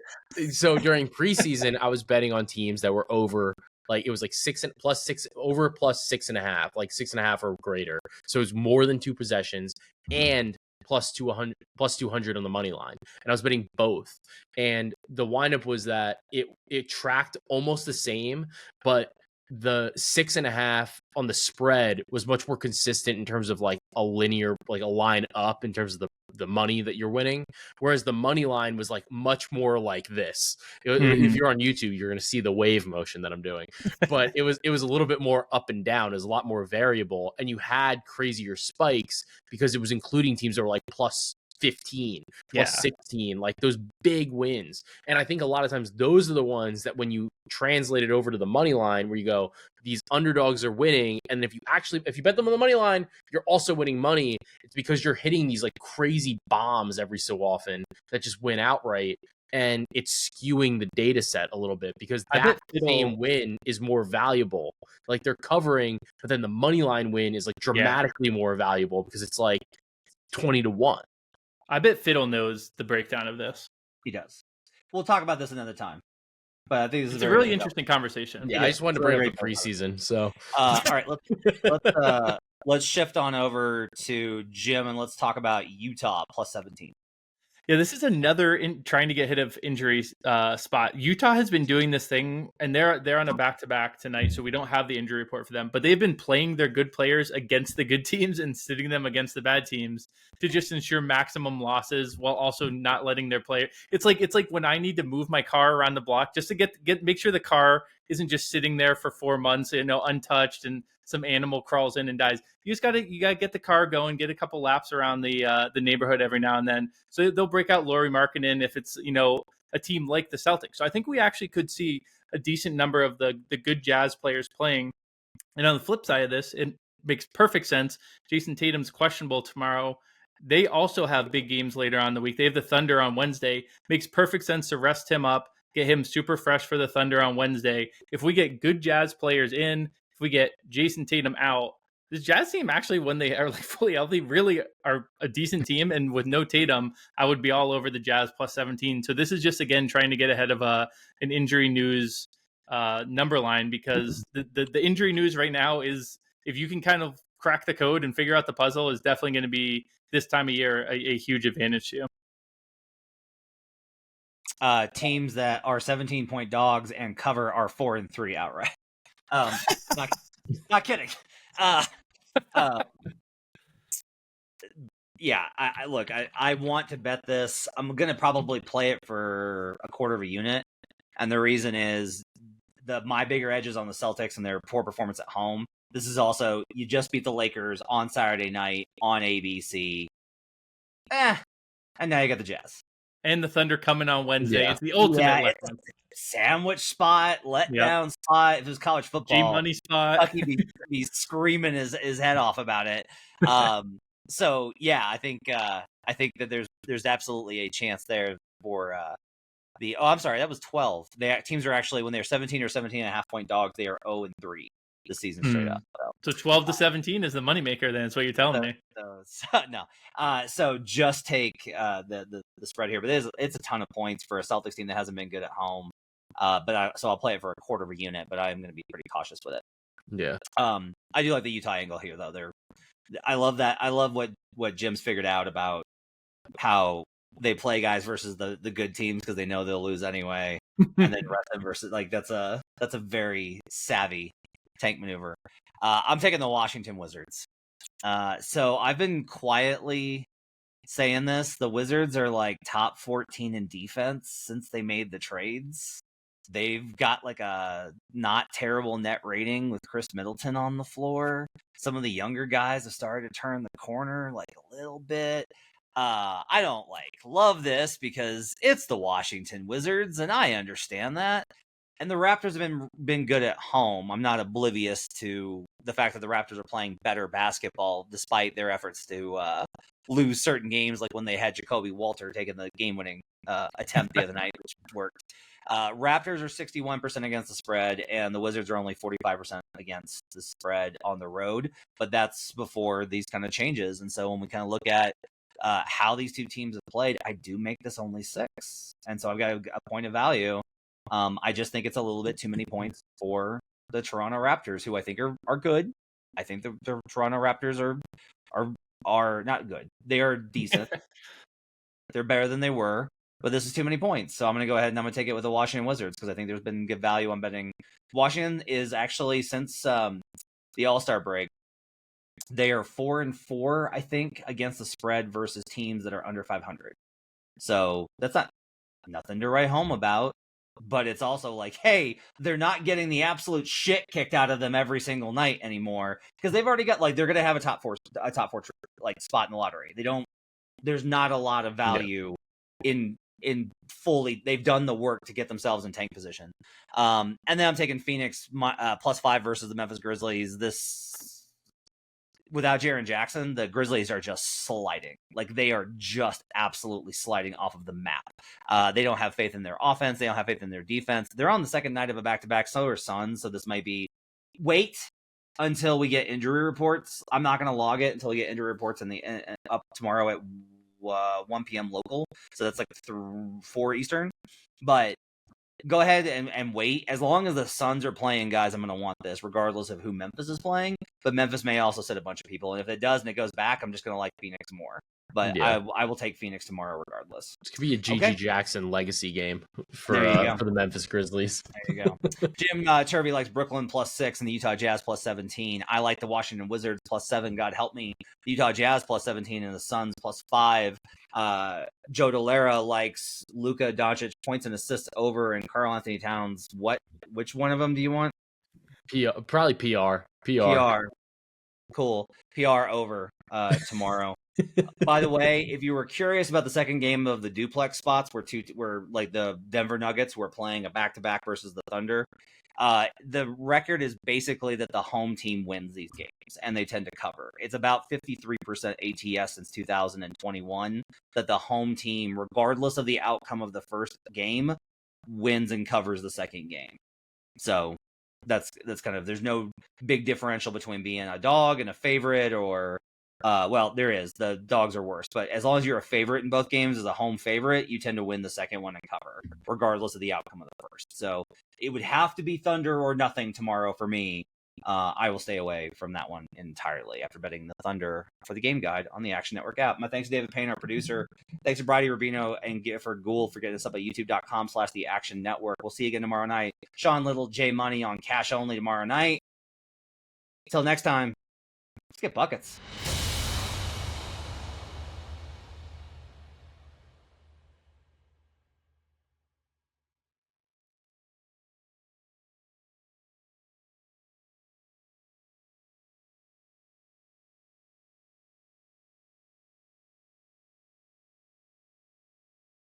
So during preseason, I was betting on teams that were over. Like it was like plus 6.5, like 6.5 or greater. So it was more than 2 possessions and plus 200 on the money line. And I was betting both. And the windup was that it tracked almost the same, but the 6.5 on the spread was much more consistent in terms of like a linear, like a line up in terms of the money that you're winning. Whereas the money line was like much more like this. If you're on YouTube, you're going to see the wave motion that I'm doing, but it was a little bit more up and down. It was a lot more variable, and you had crazier spikes because it was including teams that were like plus 15, plus 16, like those big wins. And I think a lot of times those are the ones that when you translate it over to the money line, where you go, these underdogs are winning, and if you bet them on the money line, you're also winning money. It's because you're hitting these like crazy bombs every so often that just win outright, and it's skewing the data set a little bit because that same win is more valuable. Like they're covering, but then the money line win is like dramatically more valuable because it's like 20-1. I bet Fiddle knows the breakdown of this. He does. We'll talk about this another time. But I think this is a really interesting conversation. Yeah, I just wanted to bring up the preseason. So, all right, let's shift on over to Jim and let's talk about Utah plus 17. Yeah, this is another trying to get hit of injury spot. Utah has been doing this thing, and they're on a back-to-back tonight, so we don't have the injury report for them. But they've been playing their good players against the good teams and sitting them against the bad teams to just ensure maximum losses while also not letting their player. It's like when I need to move my car around the block just to make sure the car isn't just sitting there for 4 months, untouched, and some animal crawls in and dies. You gotta get the car going, get a couple laps around the neighborhood every now and then. So they'll break out Lauri Markkanen if it's a team like the Celtics. So I think we actually could see a decent number of the good Jazz players playing. And on the flip side of this, it makes perfect sense. Jason Tatum's questionable tomorrow. They also have big games later on in the week. They have the Thunder on Wednesday. Makes perfect sense to rest him up, get him super fresh for the Thunder on Wednesday. If we get good Jazz players in, if we get Jason Tatum out, this Jazz team actually, when they are like fully healthy, really are a decent team. And with no Tatum, I would be all over the Jazz plus 17. So this is just, again, trying to get ahead of an injury news number line, because the injury news right now is, if you can kind of crack the code and figure out the puzzle, is definitely going to be this time of year a huge advantage to you. Teams that are 17-point dogs and cover are 4-3 outright. Not kidding. Yeah, I want to bet this. I'm going to probably play it for a quarter of a unit. And the reason is my bigger edge is on the Celtics and their poor performance at home. This is also, you just beat the Lakers on Saturday night on ABC. And now you got the Jazz. And the Thunder coming on Wednesday. Yeah. It's the ultimate sandwich spot, letdown spot. If it was college football, G-money spot. He'd be screaming his head off about it. So yeah, I think that there's absolutely a chance there for I'm sorry, that was 12. Teams are actually, when they're 17 or 17.5 point dogs, they are 0-3 this season straight up. So 12 to 17 is the moneymaker. Then that's what you're telling me. No. So just take the spread here, but it's a ton of points for a Celtics team that hasn't been good at home. So I'll play it for a quarter of a unit, but I'm going to be pretty cautious with it. Yeah. I do like the Utah angle here, though. I love that. I love what Jim's figured out about how they play guys versus the good teams, because they know they'll lose anyway, and then rest them versus, like, that's a very savvy tank maneuver. I'm taking the Washington Wizards. So I've been quietly saying this. The Wizards are like top 14 in defense since they made the trades. They've got like a not terrible net rating with Chris Middleton on the floor. Some of the younger guys have started to turn the corner like a little bit. I don't love this because it's the Washington Wizards, and I understand that. And the Raptors have been good at home. I'm not oblivious to the fact that the Raptors are playing better basketball despite their efforts to lose certain games, like when they had Jacoby Walter taking the game-winning attempt the other night, which worked. Raptors are 61% against the spread, and the Wizards are only 45% against the spread on the road. But that's before these kind of changes. And so when we kind of look at how these two teams have played, I do make this only 6. And so I've got a point of value. I just think it's a little bit too many points for the Toronto Raptors, who I think are good. I think the Toronto Raptors are not good. They are decent. They're better than they were, but this is too many points. So I'm going to go ahead and I'm going to take it with the Washington Wizards because I think there's been good value on betting. Washington is actually, since the All-Star break, they are 4-4, I think, against the spread versus teams that are under 500. So that's nothing to write home about. But it's also like, hey, they're not getting the absolute shit kicked out of them every single night anymore because they've already got they're going to have a top four spot in the lottery. There's not a lot of value in fully. They've done the work to get themselves in tank position. And then I'm taking Phoenix +5 versus the Memphis Grizzlies. Without Jaren Jackson, the Grizzlies are just sliding. They are just absolutely sliding off of the map. They don't have faith in their offense. They don't have faith in their defense. They're on the second night of a back-to-back. So are Suns. So this might be wait until we get injury reports. I'm not going to log it until we get injury reports up tomorrow at 1 p.m. local. So that's 4 Eastern. But go ahead and wait. As long as the Suns are playing, guys, I'm going to want this, regardless of who Memphis is playing. But Memphis may also sit a bunch of people. And if it does and it goes back, I'm just going to like Phoenix more. But I will take Phoenix tomorrow regardless. This could be a Gigi Jackson legacy game for the Memphis Grizzlies. There you go. Jim Turvey likes Brooklyn +6 and the Utah Jazz +17. I like the Washington Wizards +7. God help me. The Utah Jazz +17 and the Suns +5. Joe Dellera likes Luka, Doncic points and assists over, and Karl-Anthony Towns. Which one of them do you want? Probably PR. Cool. PR over tomorrow. By the way, if you were curious about the second game of the duplex spots where the Denver Nuggets were playing a back-to-back versus the Thunder, the record is basically that the home team wins these games, and they tend to cover. It's about 53% ATS since 2021 that the home team, regardless of the outcome of the first game, wins and covers the second game. So that's kind of, there's no big differential between being a dog and a favorite, or well, there is. The dogs are worse, but as long as you're a favorite in both games as a home favorite, you tend to win the second one and cover, regardless of the outcome of the first. So it would have to be Thunder or nothing tomorrow for me. I will stay away from that one entirely after betting the Thunder for the game guide on the Action Network app. My thanks to David Payne, our producer. Thanks to Bridie Rubino and Gifford Gould for getting us up at youtube.com/the Action Network. We'll see you again tomorrow night. Sean Little, J Money on Cash Only tomorrow night. Until next time, let's get buckets.